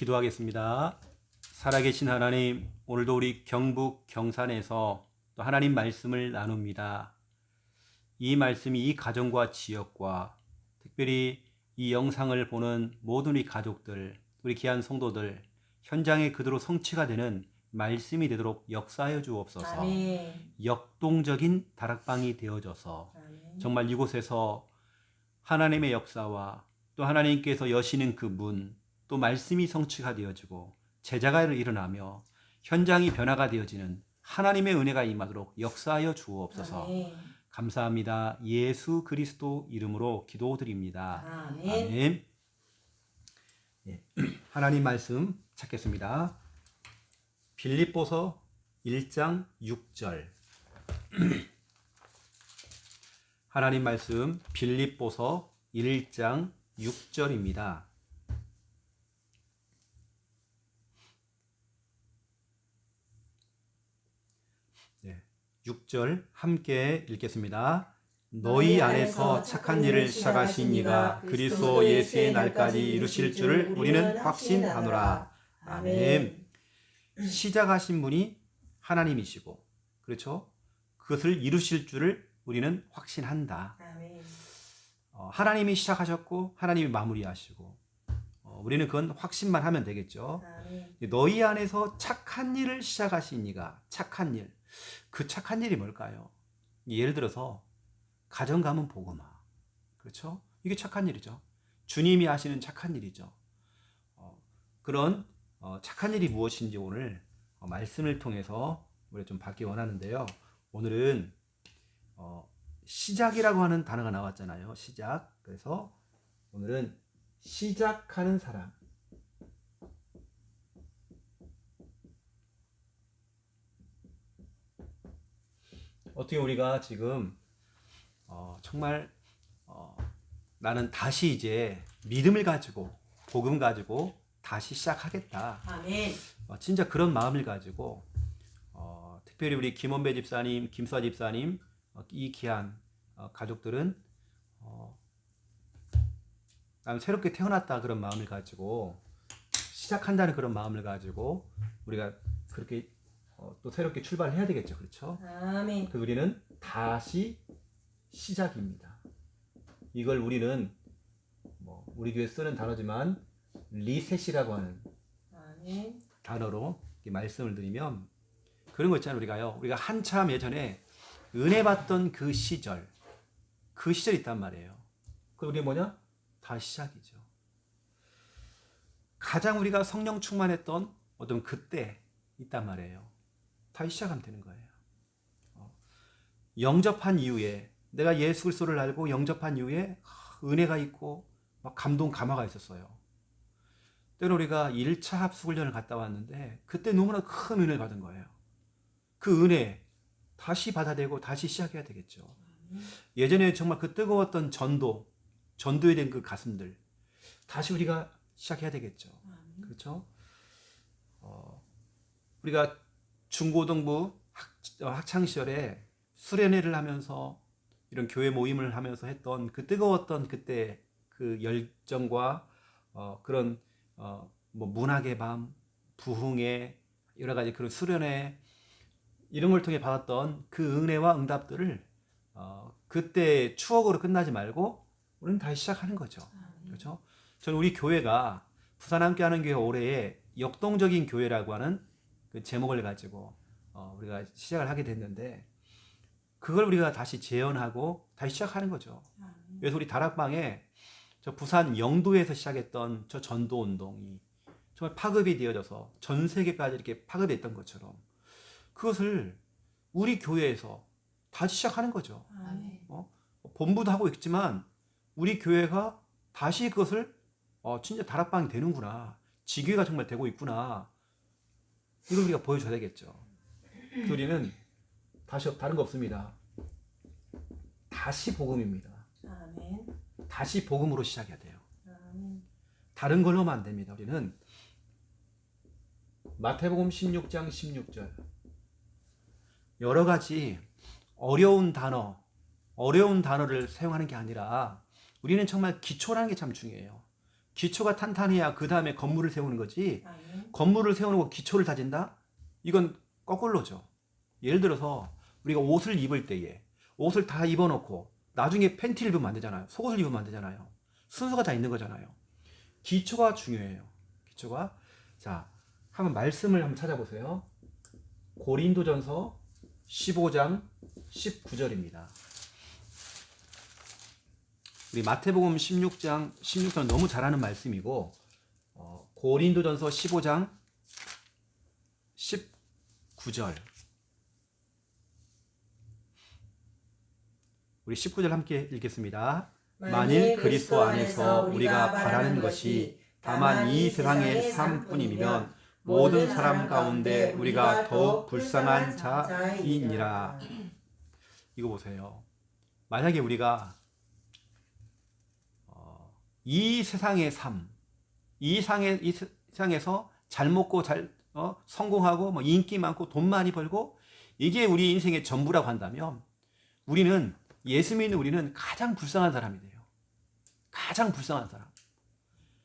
기도하겠습니다. 살아계신 하나님, 오늘도 우리 경북 경산에서 또 하나님 말씀을 나눕니다. 이 말씀이 이 가정과 지역과 특별히 이 영상을 보는 모든 우리 가족들, 우리 귀한 성도들 현장에 그대로 성취가 되는 말씀이 되도록 역사하여 주옵소서. 아멘. 역동적인 다락방이 되어져서 아멘. 정말 이곳에서 하나님의 역사와 또 하나님께서 여시는 그 문, 또 말씀이 성취가 되어지고 제자가 일어나며 현장이 변화가 되어지는 하나님의 은혜가 임하도록 역사하여 주옵소서. 아멘. 감사합니다. 예수 그리스도 이름으로 기도드립니다. 아멘. 아멘. 예, 하나님 말씀 찾겠습니다. 빌립보서 1장 6절. 하나님 말씀 빌립보서 1장 6절입니다. 네, 6절 함께 읽겠습니다. 너희 안에서 착한 일을 시작하신 이가 그리스도 예수의 날까지 이루실 줄을 우리는 확신하노라. 아멘. 시작하신 분이 하나님이시고, 그렇죠? 그것을 이루실 줄을 우리는 확신한다. 아멘. 하나님이 시작하셨고 하나님이 마무리하시고, 우리는 그건 확신만 하면 되겠죠. 아멘. 너희 안에서 착한 일을 시작하신 이가, 착한 일, 그 착한 일이 뭘까요? 예를 들어서 가정 가문 복음화, 그렇죠? 이게 착한 일이죠. 주님이 하시는 착한 일이죠. 그런 착한 일이 무엇인지 오늘 말씀을 통해서 우리가 좀 받기 원하는데요. 오늘은 시작이라고 하는 단어가 나왔잖아요. 시작. 그래서 오늘은 시작하는 사람. 어떻게 우리가 지금 정말 나는 다시 이제 믿음을 가지고 복음 가지고 다시 시작하겠다. 아멘. 진짜 그런 마음을 가지고 특별히 우리 김원배 집사님, 김수아 집사님, 이 귀한 가족들은 나는 새롭게 태어났다 그런 마음을 가지고 시작한다는 그런 마음을 가지고 우리가 그렇게 또 새롭게 출발을 해야 되겠죠, 그렇죠? 아멘. 그래서 우리는 다시 시작입니다. 이걸 우리는 우리 교회 쓰는 단어지만 리셋이라고 하는 아멘. 단어로 말씀을 드리면 그런 거 있잖아요. 우리가 한참 예전에 은혜 받던 그 시절이 있단 말이에요. 그 우리 뭐냐? 다시 시작이죠. 가장 우리가 성령 충만했던 어떤 그때 있단 말이에요. 다시 시작하면 되는 거예요. 영접한 이후에 내가 예수 그리스도를 알고 영접한 이후에 은혜가 있고 막 감동 감화가 있었어요. 때로 우리가 1차 합숙훈련을 갔다 왔는데 그때 너무나 큰 은혜를 받은 거예요. 그 은혜 다시 받아들이고 다시 시작해야 되겠죠. 예전에 정말 그 뜨거웠던 전도에 된 그 가슴들 다시 우리가 시작해야 되겠죠. 그렇죠? 우리가 중고등부 학창 시절에 수련회를 하면서 이런 교회 모임을 하면서 했던 그 뜨거웠던 그때 그 열정과 그런 뭐 문학의 밤, 부흥회, 여러 가지 그런 수련회 이런 걸 통해 받았던 그 은혜와 응답들을 그때 추억으로 끝나지 말고 우리는 다시 시작하는 거죠. 그렇죠? 저는 우리 교회가 부산 함께하는 교회 올해에 역동적인 교회라고 하는 그 제목을 가지고 우리가 시작을 하게 됐는데 그걸 우리가 다시 재현하고 다시 시작하는 거죠. 그래서 우리 다락방에 저 부산 영도에서 시작했던 저 전도 운동이 정말 파급이 되어져서 전 세계까지 이렇게 파급됐던 것처럼 그것을 우리 교회에서 다시 시작하는 거죠. 본부도 하고 있지만 우리 교회가 다시 그것을 진짜 다락방이 되는구나. 지교회가 정말 되고 있구나. 이걸 우리가 보여줘야 되겠죠. 그래서 우리는 다시 다른 거 없습니다. 다시 복음입니다. 아멘. 다시 복음으로 시작해야 돼요. 아멘. 다른 걸로 하면 안 됩니다. 우리는 마태복음 16장 16절 여러 가지 어려운 단어를 사용하는 게 아니라 우리는 정말 기초라는 게 참 중요해요. 기초가 탄탄해야 그 다음에 건물을 세우는 거지. 아멘. 건물을 세우고 기초를 다진다? 이건 거꾸로죠. 예를 들어서 우리가 옷을 입을 때에 옷을 다 입어놓고 나중에 팬티를 입으면 안 되잖아요. 속옷을 입으면 안 되잖아요. 순서가 다 있는 거잖아요. 기초가 중요해요. 기초가. 자, 한번 말씀을 한번 찾아보세요. 고린도전서 15장 19절입니다. 우리 마태복음 16장 너무 잘하는 말씀이고 고린도전서 15장 19절 우리 19절 함께 읽겠습니다. 만일 그리스도 안에서 우리가 바라는 것이 다만 이 세상의 삶뿐이면 모든 사람 가운데 우리가 더욱 불쌍한 자이니라. 이거 보세요. 만약에 우리가 이 세상의 삶, 이 세상에서 잘 먹고 잘 성공하고 뭐 인기 많고 돈 많이 벌고 이게 우리 인생의 전부라고 한다면 우리는 예수 믿는 우리는 가장 불쌍한 사람이 돼요. 가장 불쌍한 사람.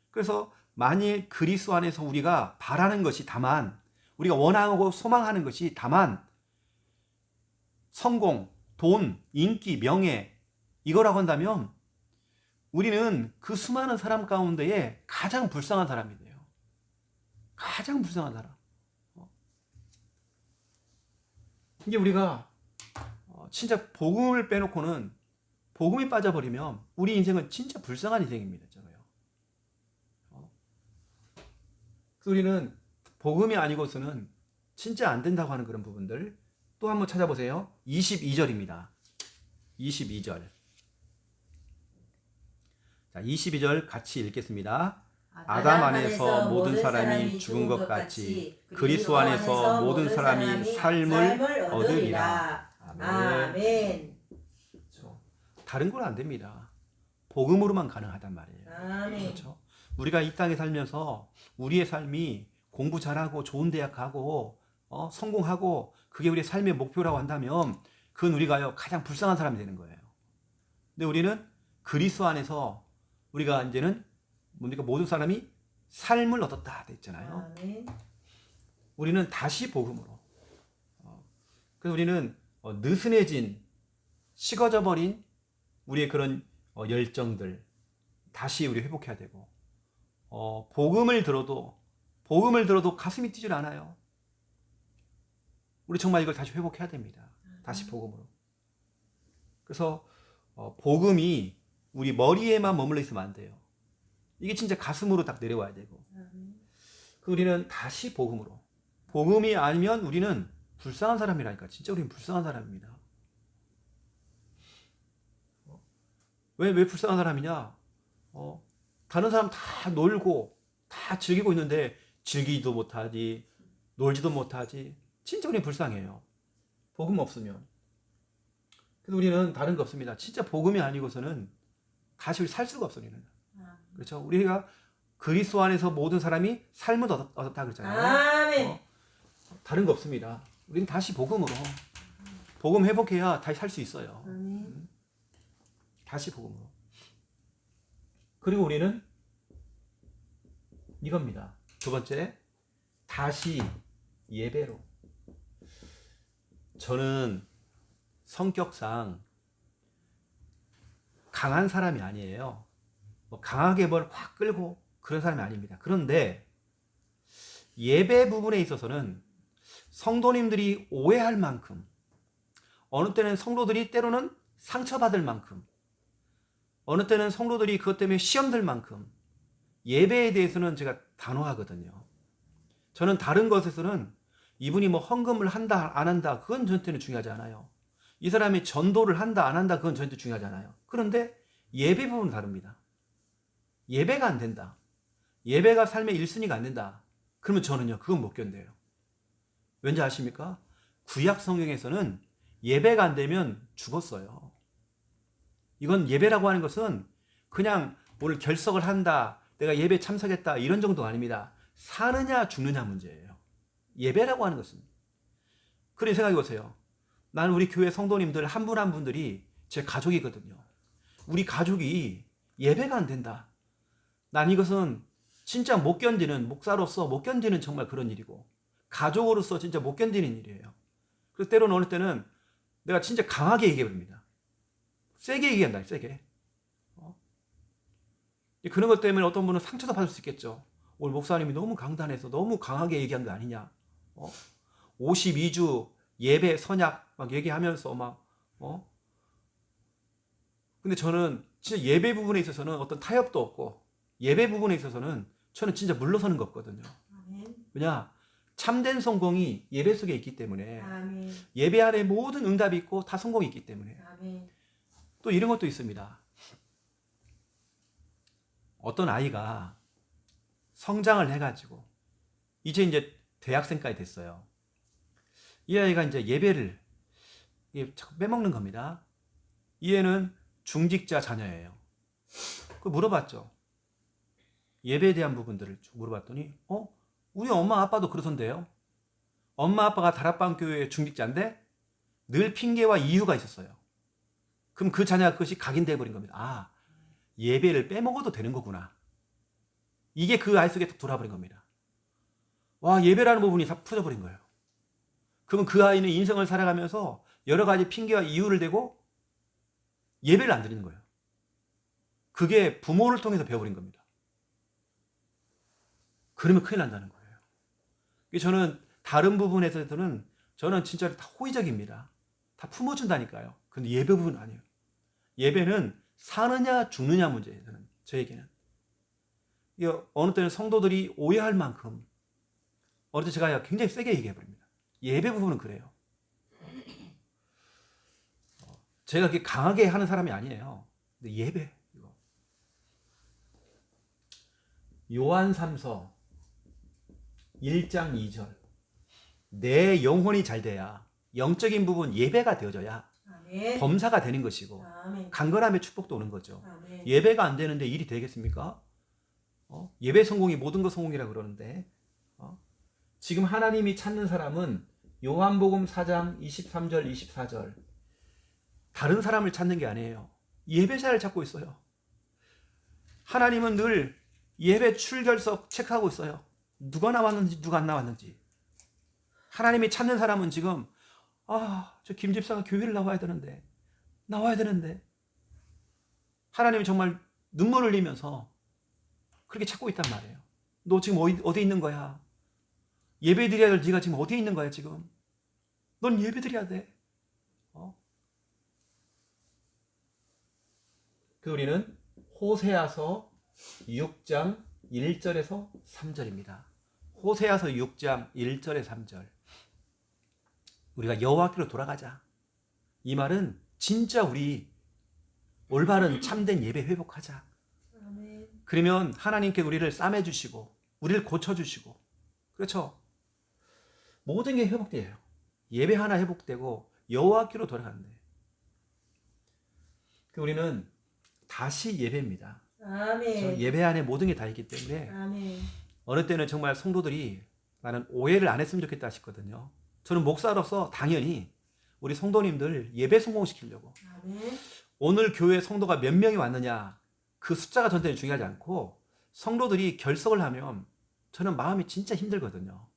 그래서 만일 그리스도 안에서 우리가 바라는 것이 다만 우리가 원하고 소망하는 것이 다만 성공, 돈, 인기, 명예 이거라고 한다면 우리는 그 수많은 사람 가운데에 가장 불쌍한 사람이 돼요. 가장 불쌍한 사람. 이게 우리가 진짜 복음을 빼놓고는 복음이 빠져버리면 우리 인생은 진짜 불쌍한 인생입니다. 그래서 우리는 복음이 아니고서는 진짜 안 된다고 하는 그런 부분들 또 한번 찾아보세요. 22절입니다. 22절. 자, 22절 같이 읽겠습니다. 아담 안에서 모든 사람이 죽은 것 같이 그리스도 안에서 모든 사람이 삶을 얻으리라. 아멘. 그렇죠. 다른 건 안 됩니다. 복음으로만 가능하단 말이에요. 아멘. 그렇죠. 우리가 이 땅에 살면서 우리의 삶이 공부 잘하고 좋은 대학 가고 성공하고 그게 우리의 삶의 목표라고 한다면 그건 우리가요 가장 불쌍한 사람이 되는 거예요. 근데 우리는 그리스도 안에서 우리가 이제는 뭡니까 모든 사람이 삶을 얻었다 됐잖아요. 아멘. 우리는 다시 복음으로. 그래서 우리는 느슨해진 식어져 버린 우리의 그런 열정들 다시 우리 회복해야 되고 복음을 들어도 가슴이 뛰질 않아요. 우리 정말 이걸 다시 회복해야 됩니다. 다시 복음으로. 그래서 복음이 우리 머리에만 머물러 있으면 안 돼요. 이게 진짜 가슴으로 딱 내려와야 되고. 우리는 다시 복음으로. 복음이 아니면 우리는 불쌍한 사람이라니까. 진짜 우리는 불쌍한 사람입니다. 왜 불쌍한 사람이냐? 다른 사람 다 놀고 다 즐기고 있는데 즐기지도 못하지, 놀지도 못하지. 진짜 우리는 불쌍해요. 복음 없으면. 그래서 우리는 다른 거 없습니다. 진짜 복음이 아니고서는 다시 우리 살 수가 없어 우리는. 그렇죠? 우리가 그리스도 안에서 모든 사람이 삶을 얻었다 그랬잖아요. 아멘. 다른 거 없습니다. 우리는 다시 복음으로. 복음 회복해야 다시 살 수 있어요. 다시 복음으로. 그리고 우리는 이겁니다. 두 번째, 다시 예배로. 저는 성격상 강한 사람이 아니에요. 강하게 뭘 확 끌고 그런 사람이 아닙니다. 그런데 예배 부분에 있어서는 성도님들이 오해할 만큼 어느 때는 성도들이 때로는 상처받을 만큼 어느 때는 성도들이 그것 때문에 시험들 만큼 예배에 대해서는 제가 단호하거든요. 저는 다른 것에서는 이분이 뭐 헌금을 한다 안 한다 그건 저한테는 중요하지 않아요. 이 사람이 전도를 한다 안 한다 그건 저한테 중요하지 않아요. 그런데 예배 부분은 다릅니다. 예배가 안 된다. 예배가 삶의 1순위가 안 된다. 그러면 저는요 그건 못 견뎌요. 왠지 아십니까? 구약 성경에서는 예배가 안 되면 죽었어요. 이건 예배라고 하는 것은 그냥 오늘 결석을 한다, 내가 예배 참석했다 이런 정도가 아닙니다. 사느냐 죽느냐 문제예요. 예배라고 하는 것은. 그래 생각해 보세요. 나는 우리 교회 성도님들 한 분 한 분들이 제 가족이거든요. 우리 가족이 예배가 안 된다. 난 이것은 진짜 못 견디는, 목사로서 못 견디는 정말 그런 일이고, 가족으로서 진짜 못 견디는 일이에요. 그래서 때로는 어느 때는 내가 진짜 강하게 얘기해버립니다. 세게 얘기한다, 세게. 그런 것 때문에 어떤 분은 상처도 받을 수 있겠죠. 오늘 목사님이 너무 강단해서 너무 강하게 얘기한 거 아니냐. 52주 예배 선약 막 얘기하면서 막 근데 저는 진짜 예배 부분에 있어서는 어떤 타협도 없고, 예배 부분에 있어서는 저는 진짜 물러서는 거 없거든요. 아멘. 왜냐? 참된 성공이 예배 속에 있기 때문에, 아멘. 예배 안에 모든 응답이 있고 다 성공이 있기 때문에. 아멘. 또 이런 것도 있습니다. 어떤 아이가 성장을 해가지고 이제 대학생까지 됐어요. 이 아이가 이제 예배를 자꾸 빼먹는 겁니다. 이 애는 중직자 자녀예요. 그 물어봤죠. 예배에 대한 부분들을 쭉 물어봤더니 우리 엄마 아빠도 그러던데요. 엄마 아빠가 다락방 교회 중직자인데 늘 핑계와 이유가 있었어요. 그럼 그 자녀가 그것이 각인돼 버린 겁니다. 아, 예배를 빼먹어도 되는 거구나. 이게 그 아이 속에 딱 돌아버린 겁니다. 와, 예배라는 부분이 다 풀어버린 거예요. 그러면 그 아이는 인생을 살아가면서 여러 가지 핑계와 이유를 대고 예배를 안 드리는 거예요. 그게 부모를 통해서 배워버린 겁니다. 그러면 큰일 난다는 거예요. 저는 다른 부분에서는 저는 진짜 다 호의적입니다. 다 품어준다니까요. 근데 예배 부분은 아니에요. 예배는 사느냐 죽느냐 문제예요. 저에게는. 어느 때는 성도들이 오해할 만큼, 어느 때 제가 굉장히 세게 얘기해버립니다. 예배 부분은 그래요. 제가 그렇게 강하게 하는 사람이 아니에요. 근데 예배, 이거. 요한 3서 1장 2절. 내 영혼이 잘 돼야, 영적인 부분 예배가 되어져야 아멘. 범사가 되는 것이고, 아멘. 강건함의 축복도 오는 거죠. 아멘. 예배가 안 되는데 일이 되겠습니까? 예배 성공이 모든 것 성공이라고 그러는데, 지금 하나님이 찾는 사람은 요한복음 4장 23절 24절, 다른 사람을 찾는 게 아니에요. 예배자를 찾고 있어요. 하나님은 늘 예배 출결석 체크하고 있어요. 누가 나왔는지 누가 안 나왔는지. 하나님이 찾는 사람은 지금 저 김 집사가 교회를 나와야 되는데 하나님이 정말 눈물 흘리면서 그렇게 찾고 있단 말이에요. 너 지금 어디 있는 거야? 예배 드려야 될 네가 지금 어디에 있는 거야 지금? 넌 예배 드려야 돼. 그 우리는 호세아서 6장 1절에서 3절입니다. 호세아서 6장 1절에 3절. 우리가 여호와께로 돌아가자. 이 말은 진짜 우리 올바른 참된 예배 회복하자. 아멘. 그러면 하나님께 우리를 싸매 주시고 우리를 고쳐 주시고, 그렇죠? 모든 게 회복돼요. 예배 하나 회복되고 여호와께로 돌아가는데, 우리는 다시 예배입니다. 아멘. 예배 안에 모든 게 다 있기 때문에 아멘. 어느 때는 정말 성도들이 나는 오해를 안 했으면 좋겠다 싶거든요. 저는 목사로서 당연히 우리 성도님들 예배 성공시키려고, 아멘. 오늘 교회 성도가 몇 명이 왔느냐 그 숫자가 전체는 중요하지 않고 성도들이 결석을 하면 저는 마음이 진짜 힘들거든요.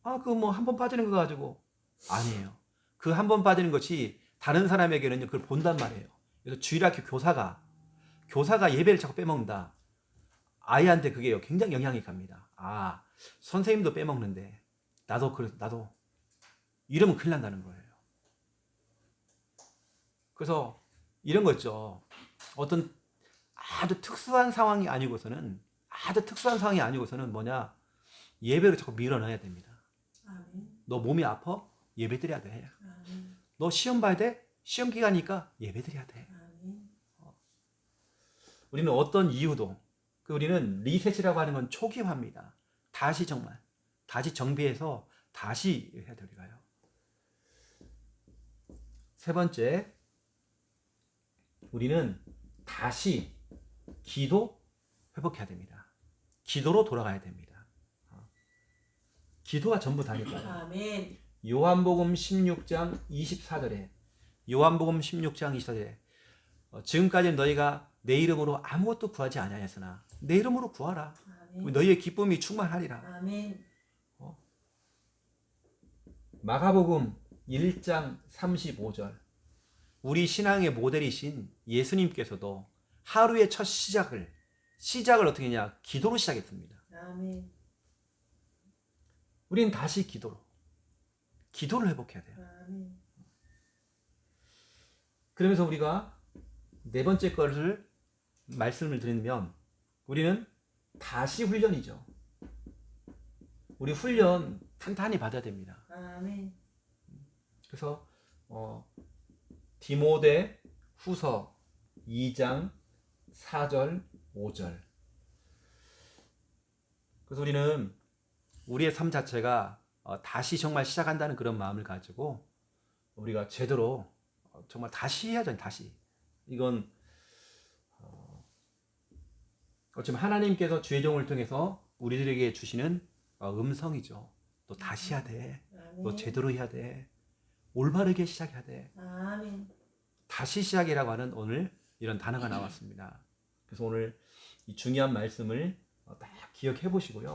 그거 뭐 한 번 빠지는 거 가지고 아니에요. 그 한 번 빠지는 것이 다른 사람에게는 그걸 본단 말이에요. 그래서 주일학교 교사가 예배를 자꾸 빼먹는다. 아이한테 그게 굉장히 영향이 갑니다. 선생님도 빼먹는데 나도 이러면 큰일 난다는 거예요. 그래서 이런 거 있죠. 어떤 아주 특수한 상황이 아니고서는 뭐냐, 예배를 자꾸 밀어넣어야 됩니다. 아멘. 너 몸이 아파? 예배 드려야 돼. 아멘. 너 시험 봐야 돼? 시험 기간이니까 예배 드려야 돼. 아멘. 우리는 어떤 이유도, 우리는 리셋이라고 하는 건 초기화입니다. 다시 정비해서 다시 해야 돼 우리가요. 세 번째, 우리는 다시 기도 회복해야 됩니다. 기도로 돌아가야 됩니다. 기도가 전부 다니까요. 아멘. 요한복음 16장 24절에 지금까지 너희가 내 이름으로 아무것도 구하지 아니하였으나 내 이름으로 구하라. 아멘. 너희의 기쁨이 충만하리라. 아멘. 마가복음 1장 35절. 우리 신앙의 모델이신 예수님께서도 하루의 첫 시작을 어떻게 했냐? 기도로 시작했습니다. 아멘. 우리는 다시 기도를 회복해야 돼요. 아멘. 그러면서 우리가 네 번째 것을 말씀을 드리면 우리는 다시 훈련이죠. 우리 훈련 탄탄히 받아야 됩니다. 아멘. 그래서 디모데 후서 2장 4절 5절. 그래서 우리는 우리의 삶 자체가 다시 정말 시작한다는 그런 마음을 가지고 우리가 제대로 정말 다시 해야죠. 다시. 이건 어쩌면 하나님께서 주의 종을 통해서 우리들에게 주시는 음성이죠. 너 다시 해야 돼. 너 아멘. 제대로 해야 돼. 올바르게 시작해야 돼. 아멘. 다시 시작이라고 하는 오늘 이런 단어가 나왔습니다. 그래서 오늘 이 중요한 말씀을 딱 기억해 보시고요.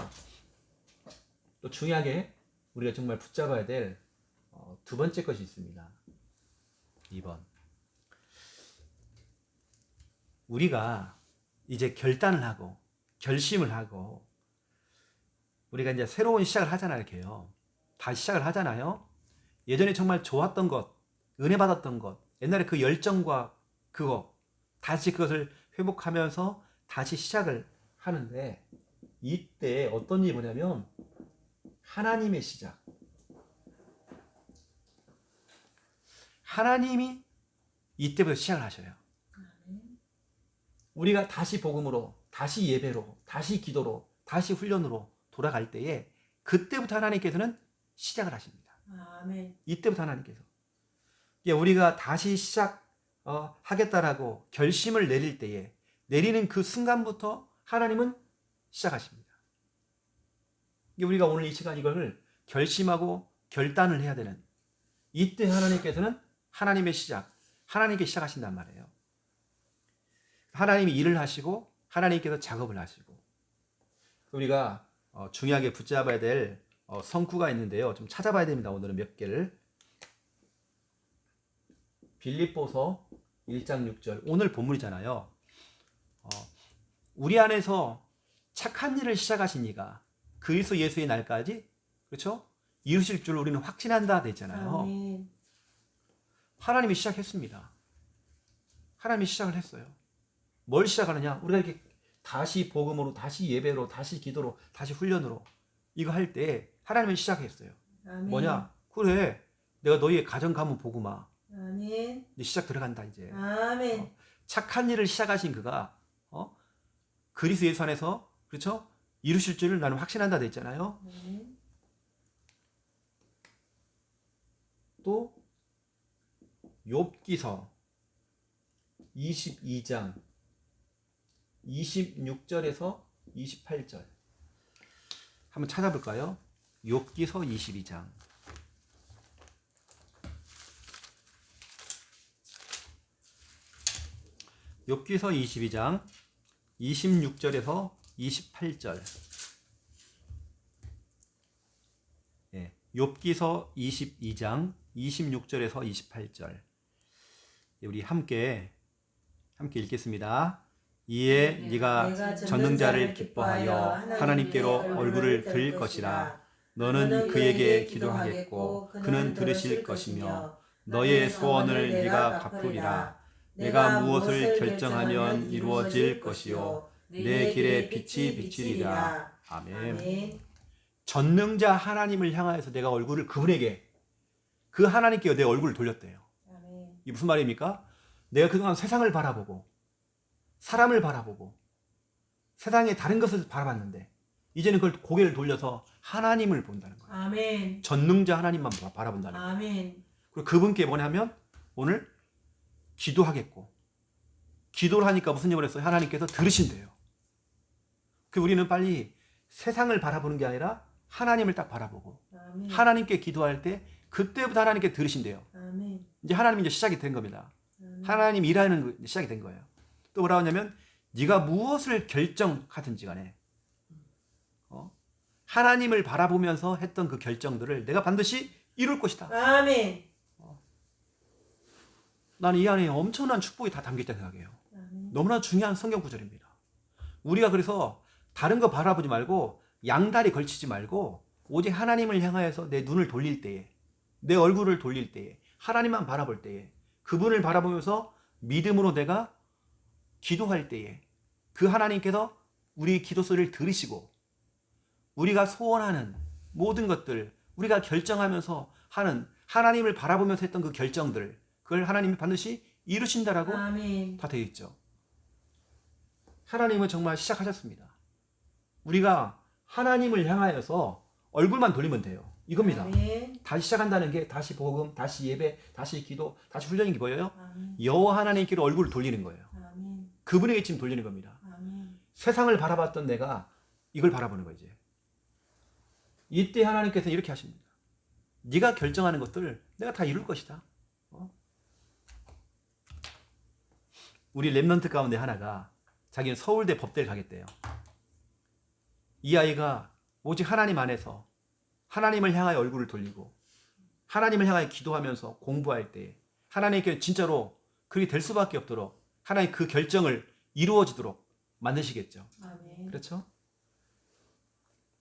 또 중요하게 우리가 정말 붙잡아야 될 두 번째 것이 있습니다. 2번. 우리가 이제 결단을 하고 결심을 하고 우리가 이제 새로운 시작을 하잖아요. 이렇게요. 다시 시작을 하잖아요. 예전에 정말 좋았던 것, 은혜 받았던 것, 옛날에 그 열정과 그거 다시 그것을 회복하면서 다시 시작을 하는데 이때 어떤 일이 뭐냐면 하나님의 시작. 하나님이 이때부터 시작을 하셔요. 우리가 다시 복음으로, 다시 예배로, 다시 기도로, 다시 훈련으로 돌아갈 때에 그때부터 하나님께서는 시작을 하십니다. 아멘. 이때부터 하나님께서 우리가 다시 하겠다라고 결심을 내릴 때에 내리는 그 순간부터 하나님은 시작하십니다. 우리가 오늘 이 시간 이걸 결심하고 결단을 해야 되는 이때 하나님께서는 하나님의 시작, 하나님께 시작하신단 말이에요. 하나님이 일을 하시고 하나님께서 작업을 하시고 우리가 중요하게 붙잡아야 될 성구가 있는데요. 좀 찾아봐야 됩니다. 오늘은 몇 개를. 빌립보서 1장 6절. 오늘 본문이잖아요. 우리 안에서 착한 일을 시작하신 이가 그리스도 예수의 날까지 그렇죠? 이루실 줄 우리는 확신한다 됐잖아요. 아멘. 하나님이 시작했습니다. 하나님이 시작을 했어요. 뭘 시작하느냐? 우리가 이렇게 다시 복음으로, 다시 예배로, 다시 기도로, 다시 훈련으로 이거 할 때 하나님이 시작했어요. 아멘. 뭐냐? 그래, 내가 너희의 가정 가문 복음아. 아멘. 이제 시작 들어간다 이제. 아멘. 착한 일을 시작하신 그가 그리스도 예수 안에서 그렇죠? 이루실 줄을 나는 확신한다 됐잖아요. 아멘. 또 욥기서 22장 26절에서 28절 한번 찾아볼까요? 욥기서 22장 욥기서 22장 26절에서 28절 욥기서 22장 26절에서 28절 우리 함께 읽겠습니다. 이에 네가 전능자를 기뻐하여 하나님께로 얼굴을 들 것이라. 너는 그에게 기도하겠고 그는 들으실 것이며 너의 소원을 네가 갚으리라. 내가 무엇을 결정하면 이루어질 것이요 내 길에 빛이 비치리라. 아멘. 전능자 하나님을 향하여서 내가 얼굴을 그분에게 그 하나님께 내 얼굴을 돌렸대요. 아멘. 이게 무슨 말입니까? 내가 그동안 세상을 바라보고 사람을 바라보고 세상의 다른 것을 바라봤는데 이제는 그걸 고개를 돌려서 하나님을 본다는 거예요. 아멘. 전능자 하나님만 바라본다는 거예요. 아멘. 그리고 그분께 뭐냐면 오늘 기도하겠고 기도를 하니까 무슨 일을 했어요? 하나님께서 들으신대요. 그 우리는 빨리 세상을 바라보는 게 아니라 하나님을 딱 바라보고 아멘. 하나님께 기도할 때 그때부터 하나님께 들으신대요. 아멘. 이제 하나님이 이제 시작이 된 겁니다. 아멘. 하나님 일하는 시작이 된 거예요. 또 뭐라고 하냐면 네가 무엇을 결정하든지 간에 하나님을 바라보면서 했던 그 결정들을 내가 반드시 이룰 것이다. 아멘. 나는 이 안에 엄청난 축복이 다 담겨있다고 생각해요. 아멘. 너무나 중요한 성경 구절입니다. 우리가 그래서 다른 거 바라보지 말고 양다리 걸치지 말고 오직 하나님을 향하여서 내 눈을 돌릴 때에, 내 얼굴을 돌릴 때에, 하나님만 바라볼 때에, 그분을 바라보면서 믿음으로 내가 기도할 때에 그 하나님께서 우리 기도 소리를 들으시고 우리가 소원하는 모든 것들, 우리가 결정하면서 하는, 하나님을 바라보면서 했던 그 결정들, 그걸 하나님이 반드시 이루신다라고 아멘. 다 되어 있죠. 하나님은 정말 시작하셨습니다. 우리가 하나님을 향하여서 얼굴만 돌리면 돼요. 이겁니다. 아멘. 다시 시작한다는 게 다시 복음, 다시 예배, 다시 기도, 다시 훈련이 뭐예요? 아멘. 여호와 하나님께로 얼굴을 돌리는 거예요. 아멘. 그분에게 지금 돌리는 겁니다. 아멘. 세상을 바라봤던 내가 이걸 바라보는 거예요. 이제. 이때 하나님께서는 이렇게 하십니다. 네가 결정하는 것들 내가 다 이룰 것이다. 우리 랩런트 가운데 하나가 자기는 서울대 법대를 가겠대요. 이 아이가 오직 하나님 안에서 하나님을 향하여 얼굴을 돌리고 하나님을 향하여 기도하면서 공부할 때 하나님께 진짜로 그게 될 수밖에 없도록 하나님 그 결정을 이루어지도록 만드시겠죠. 아멘. 그렇죠?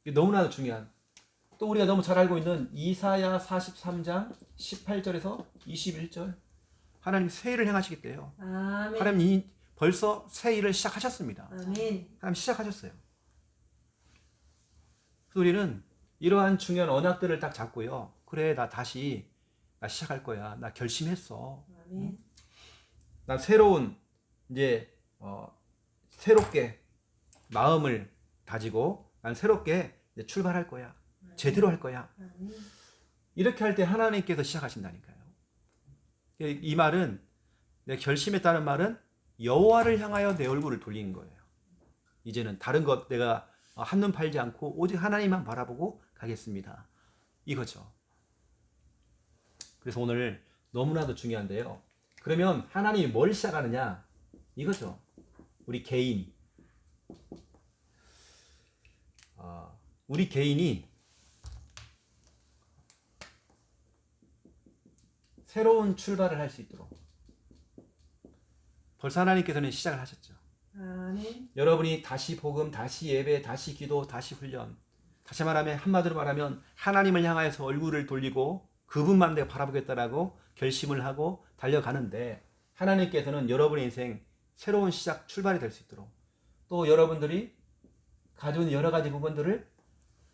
이게 너무나 중요한, 또 우리가 너무 잘 알고 있는 이사야 43장 18절에서 21절, 하나님 새 일을 행하시겠대요. 아멘. 하나님 벌써 새 일을 시작하셨습니다. 아멘. 하나님 시작하셨어요. 그래서 우리는 이러한 중요한 언약들을 딱 잡고요. 그래, 나 다시 나 시작할 거야. 나 결심했어. 아멘. 난 새로운 이제 새롭게 마음을 다지고 난 새롭게 이제 출발할 거야. 제대로 할 거야. 아멘. 이렇게 할 때 하나님께서 시작하신다니까요. 이 말은, 내가 결심했다는 말은 여호와를 향하여 내 얼굴을 돌리는 거예요. 이제는 다른 것 내가 한눈 팔지 않고 오직 하나님만 바라보고 가겠습니다. 이거죠. 그래서 오늘 너무나도 중요한데요. 그러면 하나님이 뭘 시작하느냐? 이거죠. 우리 개인. 우리 개인이 새로운 출발을 할 수 있도록 벌써 하나님께서는 시작을 하셨죠. 아멘. 여러분이 다시 복음, 다시 예배, 다시 기도, 다시 훈련, 다시 말하면 한마디로 말하면 하나님을 향해서 얼굴을 돌리고 그분만 내가 바라보겠다라고 결심을 하고 달려가는데 하나님께서는 여러분의 인생 새로운 시작, 출발이 될 수 있도록 또 여러분들이 가지고 있는 여러 가지 부분들을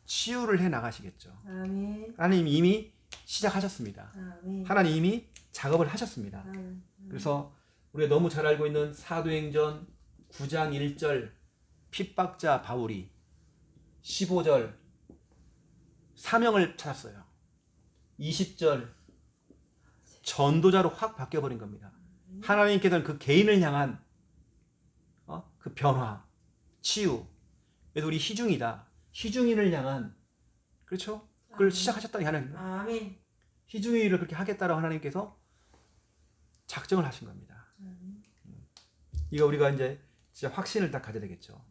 치유를 해 나가시겠죠. 아멘. 하나님 이미 시작하셨습니다. 아멘. 하나님 이미 작업을 하셨습니다. 아멘. 그래서 우리가 너무 잘 알고 있는 사도행전 9장 1절 핍박자 바울이 15절 사명을 찾았어요. 20절 전도자로 확 바뀌어버린 겁니다. 하나님께서는 그 개인을 향한 그 변화, 치유. 그래서 우리 희중이다. 희중인을 향한, 그렇죠? 그걸 시작하셨다는 하나님. 아멘. 희중이를 그렇게 하겠다라고 하나님께서 작정을 하신 겁니다. 이거 우리가 이제 진짜 확신을 딱 가져야 되겠죠.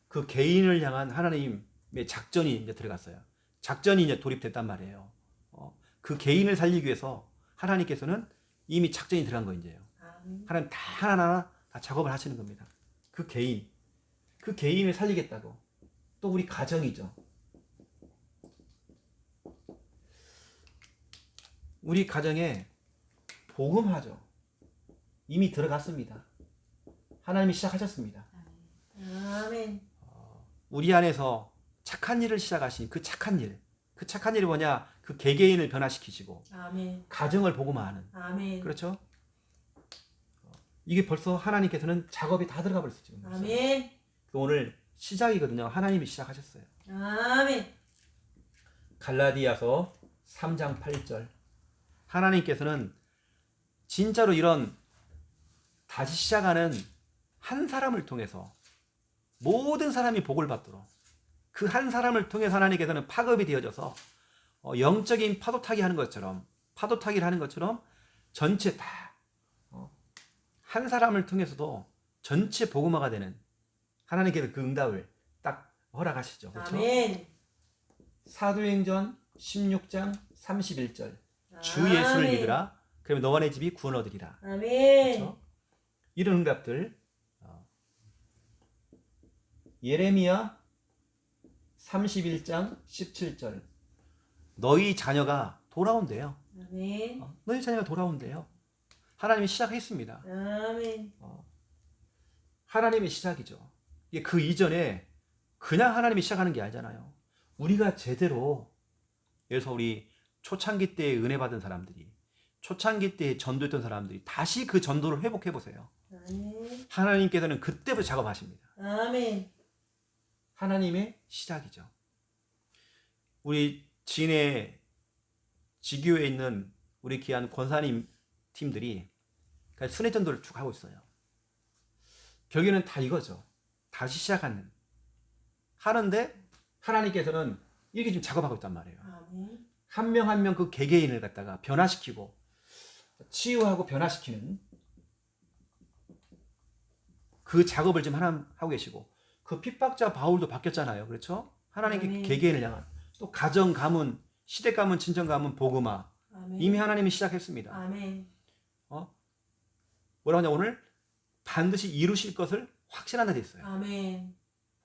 그 개인을 향한 하나님의 작전이 이제 들어갔어요. 작전이 이제 돌입됐단 말이에요. 그 개인을 살리기 위해서 하나님께서는 이미 작전이 들어간 거 이제요. 아멘. 하나님 다 하나하나 다 작업을 하시는 겁니다. 그 개인, 그 개인을 살리겠다고. 또 우리 가정이죠. 우리 가정에 복음하죠. 이미 들어갔습니다. 하나님이 시작하셨습니다. 아멘. 우리 안에서 착한 일을 시작하신 그 착한 일. 그 착한 일이 뭐냐? 그 개개인을 변화시키시고 아멘. 가정을 복음화하는. 아멘. 그렇죠? 이게 벌써 하나님께서는 작업이 다 들어가 버렸어요. 지금. 아멘. 오늘 시작이거든요. 하나님이 시작하셨어요. 아멘. 갈라디아서 3장 8절. 하나님께서는 진짜로 이런 다시 시작하는 한 사람을 통해서 모든 사람이 복을 받도록 그 한 사람을 통해서 하나님께서는 파급이 되어져서 영적인 파도 타기 하는 것처럼 파도 타기를 하는 것처럼 전체 다 한 사람을 통해서도 전체 복음화가 되는 하나님께서 그 응답을 딱 허락하시죠. 그렇죠? 아멘. 사도행전 16장 31절 주 아멘. 예수를 믿으라 그러면 너와 내 집이 구원 얻으리라. 아멘. 그렇죠? 이런 응답들 예레미야 31장 17절 너희 자녀가 돌아온대요. 아멘. 너희 자녀가 돌아온대요. 하나님이 시작했습니다. 아멘. 하나님의 시작이죠. 이게 그 이전에 그냥 하나님이 시작하는 게 아니잖아요. 우리가 제대로 그래서 우리 초창기 때에 은혜 받은 사람들이 초창기 때에 전도했던 사람들이 다시 그 전도를 회복해 보세요. 아멘. 하나님께서는 그때부터 작업하십니다. 아멘. 하나님의 시작이죠. 우리 진해 지교에 있는 우리 귀한 권사님 팀들이 순회 전도를 쭉 하고 있어요. 결국에는 다 이거죠. 다시 시작하는 하는데 하나님께서는 이렇게 지금 작업하고 있단 말이에요. 아멘. 한 명 한 명 그 개개인을 갖다가 변화시키고 치유하고 변화시키는 그 작업을 지금 하나 하고 계시고 그 핍박자 바울도 바뀌었잖아요. 그렇죠? 하나님께 아멘. 개개인을 향한 또 가정 가문 시댁 가문 친정 가문 복음화 아멘. 이미 하나님이 시작했습니다. 아멘. 뭐라고 하냐 오늘 반드시 이루실 것을 확신하는 데 있어요. 아멘.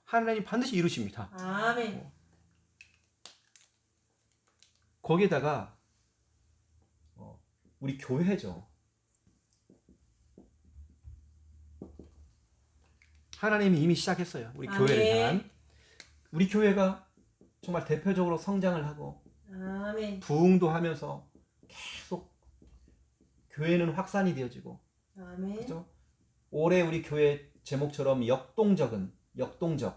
하나님 반드시 이루십니다. 아멘. 거기에다가 우리 교회죠. 하나님이 이미 시작했어요. 우리 아멘. 교회를 향한 우리 교회가 정말 대표적으로 성장을 하고 아멘. 부흥도 하면서 계속 교회는 확산이 되어지고 아멘. 그렇죠? 올해 우리 교회 제목처럼 역동적이라고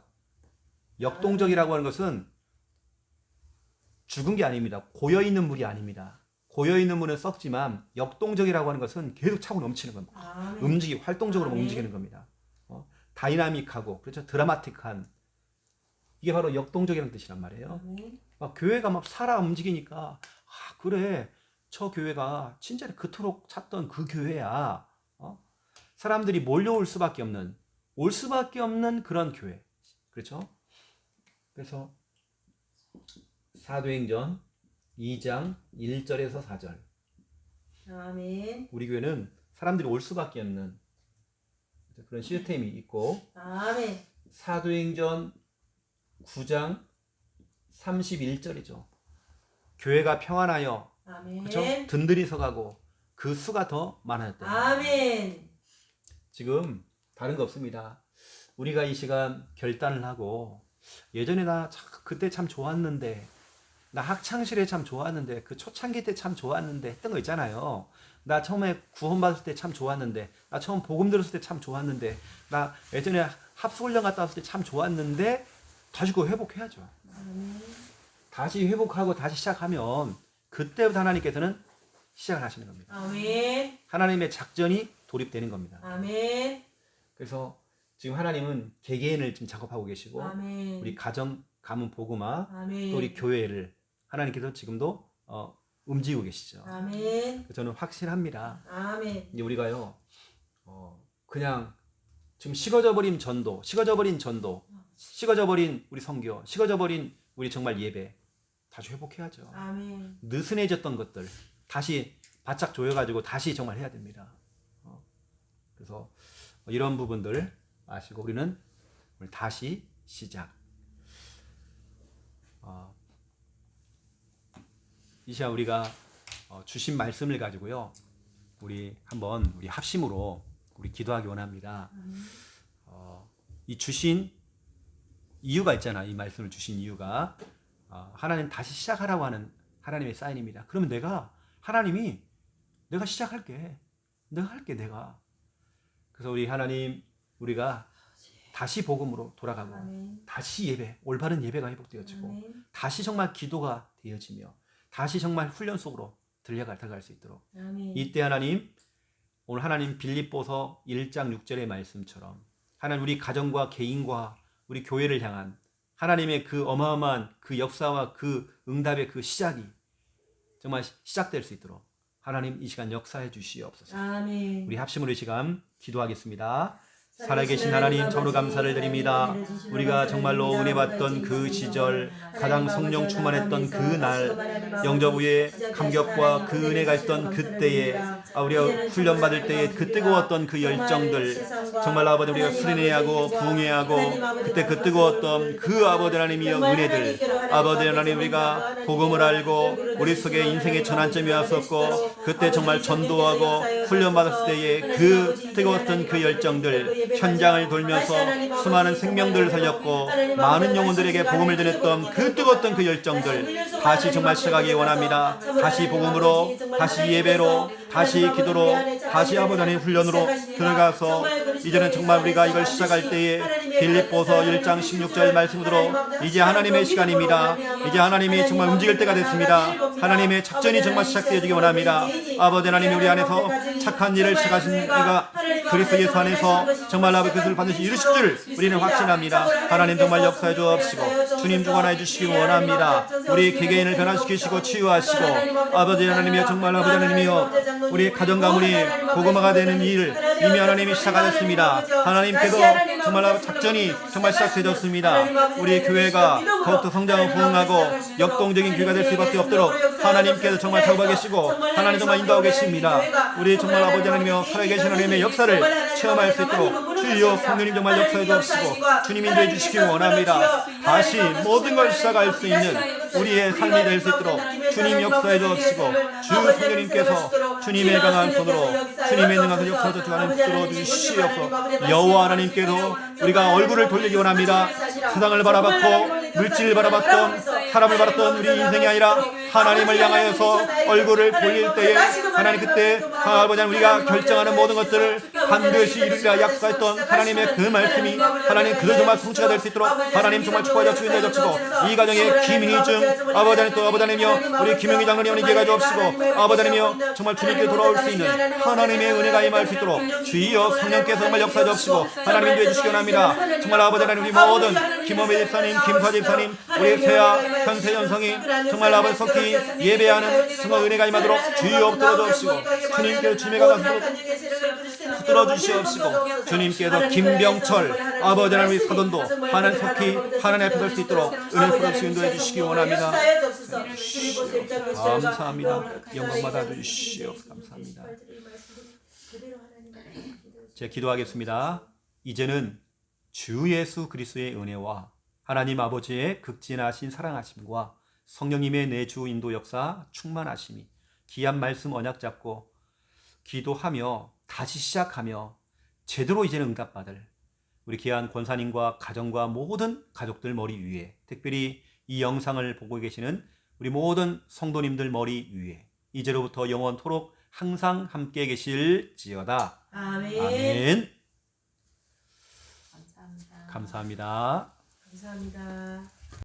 하는 것은 죽은 게 아닙니다. 고여있는 물이 아닙니다. 고여있는 물은 썩지만 역동적이라고 하는 것은 계속 차고 넘치는 겁니다. 아멘. 활동적으로 아멘. 움직이는 겁니다. 다이나믹하고 그렇죠? 드라마틱한 이게 바로 역동적이라는 뜻이란 말이에요. 아멘. 막 교회가 막 살아 움직이니까 그래 저 교회가 진짜 그토록 찾던 그 교회야. 사람들이 몰려올 수밖에 없는 올 수밖에 없는 그런 교회. 그렇죠? 그래서 사도행전 2장 1절에서 4절 아멘. 우리 교회는 사람들이 올 수밖에 없는 그런 시스템이 있고 아멘. 사도행전 9장 31절이죠. 교회가 평안하여 아멘. 그렇죠? 든든히 서가고 그 수가 더 많아졌다. 아멘. 지금 다른 거 없습니다. 우리가 이 시간 결단을 하고 예전에 그때 참 좋았는데 나 학창시절에 참 좋았는데 그 초창기 때 참 좋았는데 했던 거 있잖아요. 나 처음에 구원받을 때 참 좋았는데 나 처음 복음 들었을 때 참 좋았는데 나 예전에 합수훈련 갔다 왔을 때 참 좋았는데 다시 그거 회복해야죠. 아멘. 다시 회복하고 다시 시작하면 그때부터 하나님께서는 시작을 하시는 겁니다. 아멘. 하나님의 작전이 돌입되는 겁니다. 아멘. 그래서 지금 하나님은 개개인을 지금 작업하고 계시고 아멘. 우리 가정, 가문, 복음화 아멘. 또 우리 교회를 하나님께서 지금도 움직이고 계시죠. 아멘. 저는 확신합니다. 아멘. 이제 우리가요 그냥 지금 식어져 버린 전도, 식어져 버린 우리 선교, 식어져 버린 우리 정말 예배 다시 회복해야죠. 아멘. 느슨해졌던 것들 다시 바짝 조여가지고 다시 정말 해야 됩니다. 그래서 이런 부분들 아시고 우리는 오늘 다시 시작. 이 시간 우리가 주신 말씀을 가지고요 우리 한번 우리 합심으로 우리 기도하기 원합니다. 이 주신 이유가 있잖아. 이 말씀을 주신 이유가 하나님 다시 시작하라고 하는 하나님의 사인입니다. 그러면 하나님이 내가 시작할게. 내가 할게 내가. 그래서 우리 하나님 우리가 다시 복음으로 돌아가고 아멘. 다시 예배 올바른 예배가 회복되어지고 아멘. 다시 정말 기도가 되어지며 다시 정말 훈련 속으로 들어갈 수 있도록 아멘. 이때 하나님 오늘 하나님 빌립보서 1장 6절의 말씀처럼 하나님 우리 가정과 개인과 우리 교회를 향한 하나님의 그 어마어마한 그 역사와 그 응답의 그 시작이 정말 시작될 수 있도록 하나님 이 시간 역사해 주시옵소서. 아멘. 우리 합심으로 이 시간 기도하겠습니다. 살아계신 하나님 참으로 감사를 드립니다. 우리가 정말로 은혜 받던 그 시절, 가장 성령 충만했던 그 날, 영접 후에 감격과 그 은혜가 있던 그때에, 우리가 훈련 받을 때에 그 뜨거웠던 그 열정들, 정말 아버지 우리가 수련회하고 부흥회하고 그때 그 뜨거웠던 그 아버지 하나님이여 은혜들, 아버지 하나님 우리가 복음을 알고 우리 속에 인생의 전환점이 왔었고 그때 정말 전도하고 훈련 받았을 때에 그 뜨거웠던 그 열정들, 현장을 돌면서 수많은 생명들을 살렸고 많은 영혼들에게 복음을 전했던 그 뜨거웠던 그 열정들 다시 정말 시작하기 원합니다. 다시 복음으로, 다시 예배로, 다시 기도로, 다시 아버지 하나님 훈련으로 들어가서 이제는 정말 우리가 이걸 시작할 때에 빌립보서 1장 16절 말씀으로 이제 하나님의 시간입니다. 이제 하나님이 정말 움직일 때가 됐습니다. 하나님의 작전이 정말 시작되어지기 원합니다. 아버지 하나님이 우리 안에서 착한 일을 시작하신 이가 그리스도 예수 안에서 정말 아버지 그것을 반드시 이루실 줄 우리는 확신합니다. 하나님 정말 역사해 주옵시고 주님 주관해 주시기 원합니다. 우리 개개인을 변화시키시고 치유하시고 아버지 하나님이여 정말 아버지 하나님이여 우리 가정 가문이 복음화가 되는 일 이미 하나님이 시작하셨습니다. 하나님께서 정말 작전이 정말 시작되었습니다. 우리 교회가 더욱더 성장하고 부흥하고 역동적인 교회가 될 수밖에 없도록 하나님께서 정말 잡아 계시고 하나님 정말 인도하고 계십니다. 우리 정말 아버지 하나님이여 살아계신 하나님의 역사를 체험할 수 있도록 주여 성령님 정말 역사해 주옵시고 주님 인도해 주시기 원합니다. 다시 모든 걸 시작할 수 있는 우리의 삶이 될 수 있도록 주님 역사해 주옵시고 주 성령님께서 주님의 강한 손으로 주님의 능한 손 역사해 주시고 주시옵소서. 여호와 하나님께서 우리가 얼굴을 돌리기 원합니다. 세상을 바라봤고 물질을 바라봤던 사람을 바랐던 우리 인생이 아니라 하나님을 향하여서 얼굴을 돌릴 때에 하나님 그때 아버지 우리가 결정하는 모든 것들을 반드시 이루리라 약속했던 하나님의 그 말씀이 하나님 그들 정말 성취가 될 수 있도록 하나님 정말 축복하여 주인해 주시고 이 가정에 김희중 아버지 하나님 또 아버지 하나님이여 우리 김영희 장로님 인계가 주옵시고 아버지 하나님이여 정말 주님께 돌아올 수 있는 하나님의 은혜가 임할 수 있도록 주여 성령께서 정말 역사해 주옵시고 하나님 인도해 주시기 원합니다. 정말 아버지 하나님 우리 모든 김호배 집사님 김수아 집사님 우리 세아 현세연성이 정말 아버지 속히 예배하는 정말 은혜가 임하도록 주여 붙들어 주옵시고 주님께서 주님의 강한 붙들어 주시옵시고 주님께서 김병철 아버지 하나님 사돈도 하나님 속히 하나님 앞에 설 수 있도록 은혜 풀어주시 인도해 주시기 원합니다. 감사합니다. 영광 받아 주시옵 감사합니다. 제가 기도하겠습니다. 이제는 주 예수 그리스도의 은혜와 하나님 아버지의 극진하신 사랑하심과 성령님의 내주 인도 역사 충만하심이 귀한 말씀 언약 잡고 기도하며 다시 시작하며 제대로 이제는 응답받을 우리 귀한 권사님과 가정과 모든 가족들 머리 위에 특별히 이 영상을 보고 계시는 우리 모든 성도님들 머리 위에 이제로부터 영원토록 항상 함께 계실지어다. 아멘. 아멘. 감사합니다. 감사합니다. 감사합니다.